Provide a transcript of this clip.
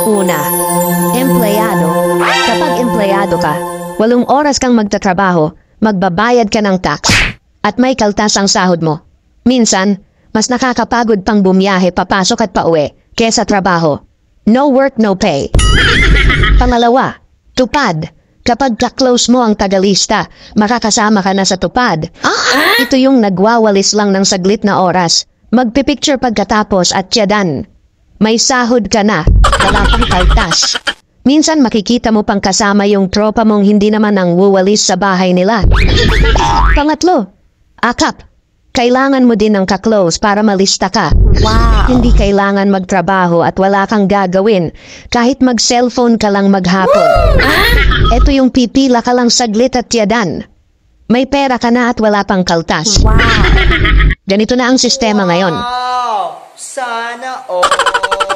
Una, empleyado. Kapag empleyado ka, 8 oras kang magtatrabaho, magbabayad ka ng tax, at may kaltas ang sahod mo. Minsan, mas nakakapagod pang bumiyahe papasok at pauwi kesa trabaho. No work, no pay. Pangalawa, tupad. Kapag ka-close mo ang tagalista, makakasama ka na sa tupad. Ito yung nagwawalis lang ng saglit na oras. Magpipicture pagkatapos at tiyadan. May sahod ka na, wala pang kaltas. Minsan makikita mo pang kasama yung tropa mong hindi naman ang wuwalis sa bahay nila. Pangatlo, akap. Kailangan mo din ng ka-close para malista ka. Wow. Hindi kailangan magtrabaho at wala kang gagawin. Kahit mag-cellphone ka lang maghapon. Ito yung pipila ka lang saglit at tiyadan. May pera ka na at wala pang kaltas. Wow. Ganito na ang sistema ngayon. Wow! Sana all!